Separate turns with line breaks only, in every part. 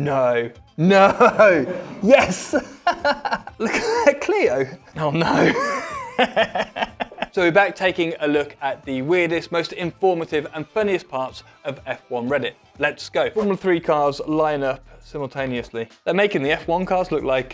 No. No! Yes! Look at Cleo. Oh no. So we're back taking a look at the weirdest, most informative and funniest parts of F1 Reddit. Let's go. Formula 3 cars line up simultaneously. They're making the F1 cars look like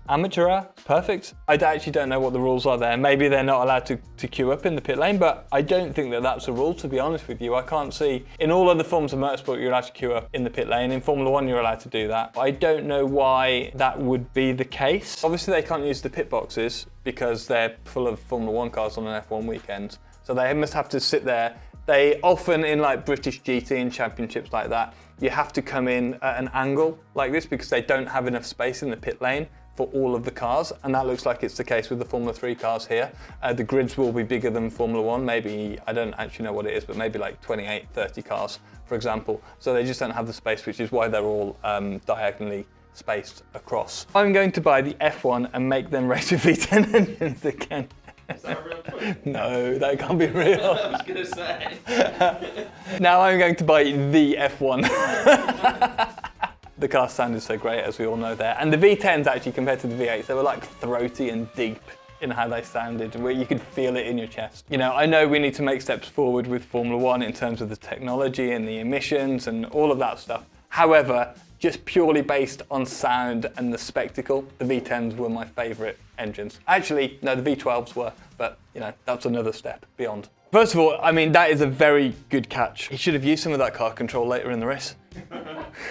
amateur hour. Perfect. I actually don't know what the rules are there. Maybe they're not allowed to queue up in the pit lane, but I don't think that that's a rule, to be honest with you. I can't see, in all other forms of motorsport, you're allowed to queue up in the pit lane. In Formula 1, you're allowed to do that. I don't know why that would be the case. Obviously, they can't use the pit boxes because they're full of Formula 1 cars on an F1 weekend. So they must have to sit there. They often, in like British GT and championships like that, you have to come in at an angle like this because they don't have enough space in the pit lane for all of the cars, and that looks like it's the case with the Formula 3 cars here. The grids will be bigger than Formula 1, maybe, I don't actually know what it is, but maybe like 28, 30 cars, for example. So they just don't have the space, which is why they're all diagonally spaced across. I'm going to buy the F1 and make them race with V10 engines again.
Is that a real tweet?
No, that can't be real.
I was going to say.
Now I'm going to buy the F1. The car sounded so great, as we all know there. And the V10s actually, compared to the V8s, they were like throaty and deep in how they sounded, where you could feel it in your chest. You know, I know we need to make steps forward with Formula 1 in terms of the technology and the emissions and all of that stuff. However, just purely based on sound and the spectacle, the V10s were my favourite engines. Actually, no, the V12s were, but you know, that's another step beyond. First of all, I mean, that is a very good catch. He should have used some of that car control later in the race.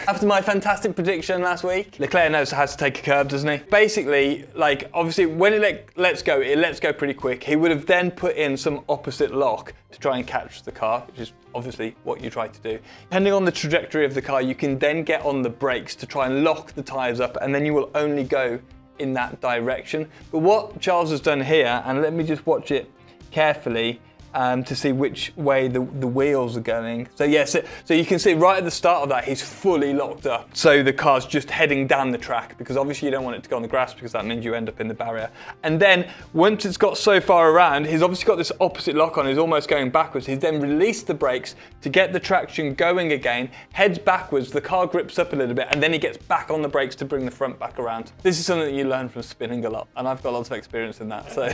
After my fantastic prediction last week, Leclerc knows how to take a curve, doesn't he? Basically, like, obviously, when it lets go pretty quick. He would have then put in some opposite lock to try and catch the car, which is obviously what you try to do. Depending on the trajectory of the car, you can then get on the brakes to try and lock the tyres up, and then you will only go in that direction. But what Charles has done here, and let me just watch it carefully, to see which way the wheels are going. So yeah, so you can see right at the start of that, he's fully locked up. So the car's just heading down the track because obviously you don't want it to go on the grass because that means you end up in the barrier. And then once it's got so far around, he's obviously got this opposite lock on, he's almost going backwards. He's then released the brakes to get the traction going again, heads backwards, the car grips up a little bit, and then he gets back on the brakes to bring the front back around. This is something that you learn from spinning a lot, and I've got lots of experience in that, so.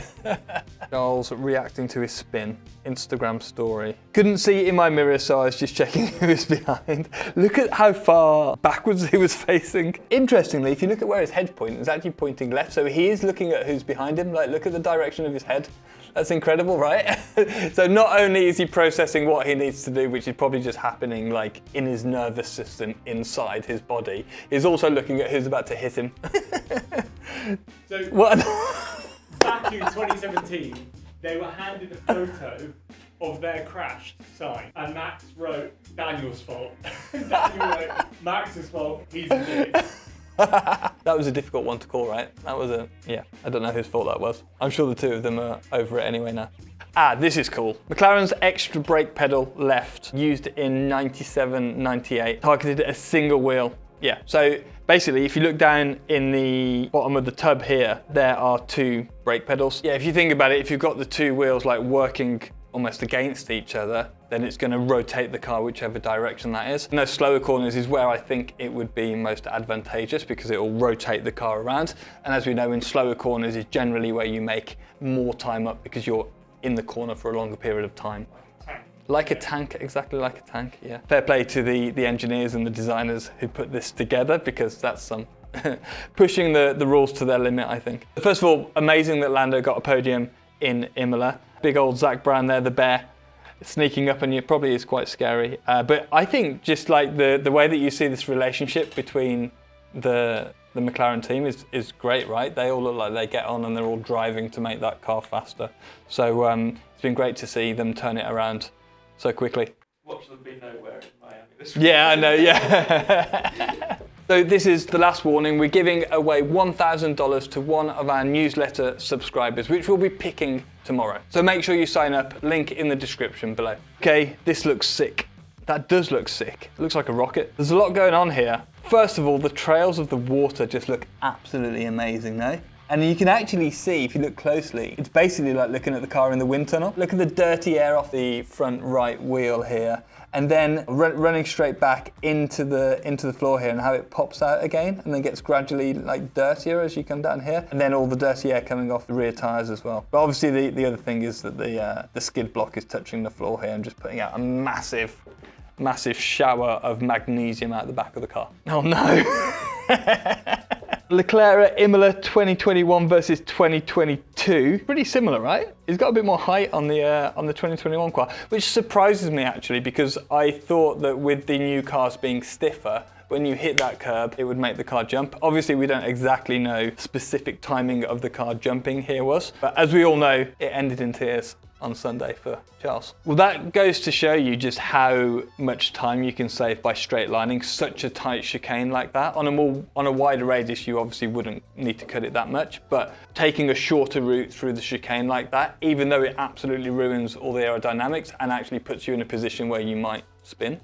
Charles reacting to his spin. Instagram story. Couldn't see it in my mirror, so I was just checking who was behind. Look at how far backwards he was facing. Interestingly, if you look at where his head's pointing, it's actually pointing left, so he is looking at who's behind him. Like, look at the direction of his head. That's incredible, right? So not only is he processing what he needs to do, which is probably just happening like in his nervous system inside his body, he's also looking at who's about to hit him.
So,
what?
Back in 2017, they were handed a photo of their crash to sign, and Max wrote, Daniel's fault. Daniel wrote, Max's fault, he's a dick.
That was a difficult one to call, right? That was yeah, I don't know whose fault that was. I'm sure the two of them are over it anyway now. This is cool. McLaren's extra brake pedal left, used in 97, 98, targeted at a single wheel. Yeah, so basically, if you look down in the bottom of the tub here, there are two brake pedals. Yeah, if you think about it, if you've got the two wheels like working almost against each other, then it's going to rotate the car whichever direction that is. And those slower corners is where I think it would be most advantageous because it will rotate the car around. And as we know, in slower corners is generally where you make more time up because you're in the corner for a longer period of time. Like a tank, exactly like a tank, yeah. Fair play to the engineers and the designers who put this together because that's some pushing the rules to their limit, I think. First of all, amazing that Lando got a podium in Imola. Big old Zach Brown there, the bear, sneaking up on you, probably is quite scary. But I think just like the way that you see this relationship between the McLaren team is great, right? They all look like they get on and they're all driving to make that car faster. So it's been great to see them turn it around so quickly.
Watch them be nowhere in Miami this
week. Yeah, I know, yeah. So this is the last warning. We're giving away $1,000 to one of our newsletter subscribers, which we'll be picking tomorrow. So make sure you sign up, link in the description below. Okay, this looks sick. That does look sick. It looks like a rocket. There's a lot going on here. First of all, the trails of the water just look absolutely amazing, no? And you can actually see, if you look closely, it's basically like looking at the car in the wind tunnel. Look at the dirty air off the front right wheel here, and then running straight back into the floor here, and how it pops out again, and then gets gradually like dirtier as you come down here, and then all the dirty air coming off the rear tyres as well. But obviously the other thing is that the skid block is touching the floor here and just putting out a massive shower of magnesium out the back of the car. Oh no. Leclerc at Imola 2021 versus 2022. Pretty similar, right? He's got a bit more height on the 2021 car, which surprises me actually, because I thought that with the new cars being stiffer, when you hit that curb, it would make the car jump. Obviously, we don't exactly know specific timing of the car jumping here was, but as we all know, it ended in tears on Sunday for Charles. Well, that goes to show you just how much time you can save by straight lining such a tight chicane like that. On a wider radius, you obviously wouldn't need to cut it that much, but taking a shorter route through the chicane like that, even though it absolutely ruins all the aerodynamics and actually puts you in a position where you might spin,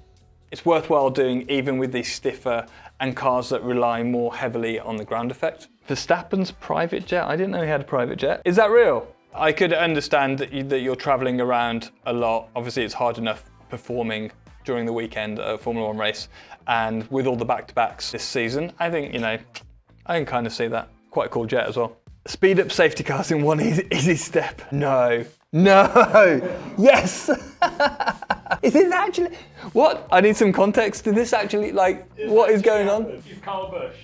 it's worthwhile doing even with these stiffer and cars that rely more heavily on the ground effect. Verstappen's private jet? I didn't know he had a private jet. Is that real? I could understand that you're traveling around a lot. Obviously, it's hard enough performing during the weekend at a Formula 1 race. And with all the back-to-backs this season, I think, I can kind of see that. Quite a cool jet as well. Speed up safety cars in one easy step. No. Yes. Is this actually, what? I need some context. Did this actually, what is going on?
He's Kyle Busch.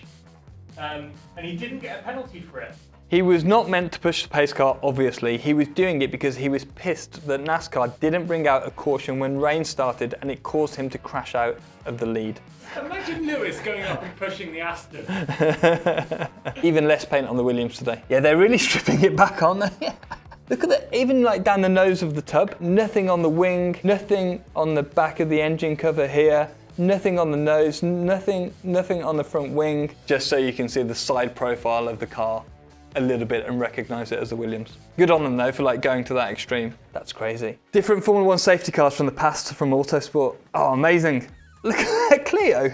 And he didn't get a penalty for it.
He was not meant to push the pace car, obviously. He was doing it because he was pissed that NASCAR didn't bring out a caution when rain started and it caused him to crash out of the lead.
Imagine Lewis going up and pushing the Aston.
Even less paint on the Williams today. Yeah, they're really stripping it back, aren't they? Look at that, even down the nose of the tub, nothing on the wing, nothing on the back of the engine cover here, nothing on the nose, nothing on the front wing, just so you can see the side profile of the car a little bit and recognise it as a Williams. Good on them though for going to that extreme. That's crazy. Different Formula 1 safety cars from the past from Autosport. Oh, amazing. Look at that Clio.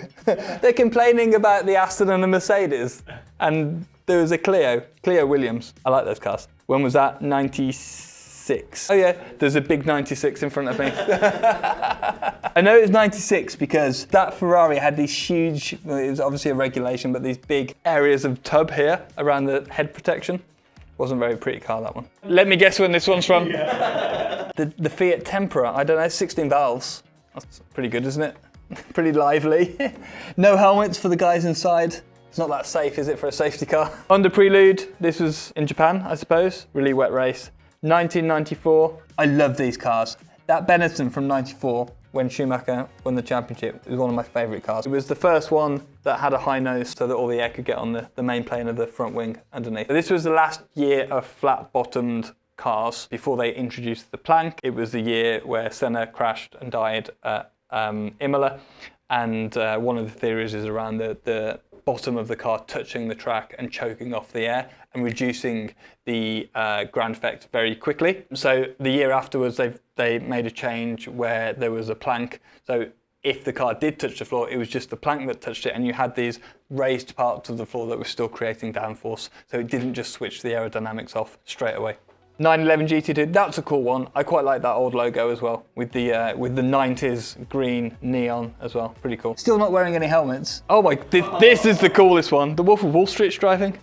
They're complaining about the Aston and the Mercedes, and there was a Clio Williams. I like those cars. When was that? 96. Oh yeah, there's a big 96 in front of me. I know it was 96 because that Ferrari had these huge, it was obviously a regulation, but these big areas of tub here around the head protection. Wasn't a very pretty car, that one. Let me guess when this one's from. Yeah. The Fiat Tempera, I don't know, 16 valves. That's pretty good, isn't it? Pretty lively. No helmets for the guys inside. It's not that safe, is it, for a safety car? Honda Prelude, this was in Japan, I suppose. Really wet race. 1994. I love these cars. That Benetton from 94, when Schumacher won the championship, is one of my favourite cars. It was the first one that had a high nose so that all the air could get on the main plane of the front wing underneath. So this was the last year of flat-bottomed cars before they introduced the plank. It was the year where Senna crashed and died at Imola, and one of the theories is around the bottom of the car touching the track and choking off the air and reducing the ground effect very quickly. So the year afterwards, they made a change where there was a plank. So if the car did touch the floor, it was just the plank that touched it, and you had these raised parts of the floor that were still creating downforce. So it didn't just switch the aerodynamics off straight away. 911 GT2, that's a cool one. I quite like that old logo as well, with the 90s green neon as well. Pretty cool. Still not wearing any helmets. Oh my, this is the coolest one. The Wolf of Wall Street's driving.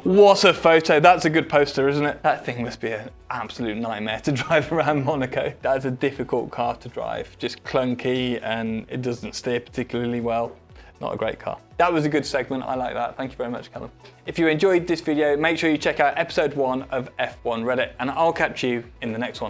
What a photo. That's a good poster, isn't it? That thing must be an absolute nightmare to drive around Monaco. That's a difficult car to drive. Just clunky, and it doesn't steer particularly well. Not a great car. That was a good segment. I like that. Thank you very much, Callum. If you enjoyed this video, make sure you check out episode 1 of F1 Reddit, and I'll catch you in the next one.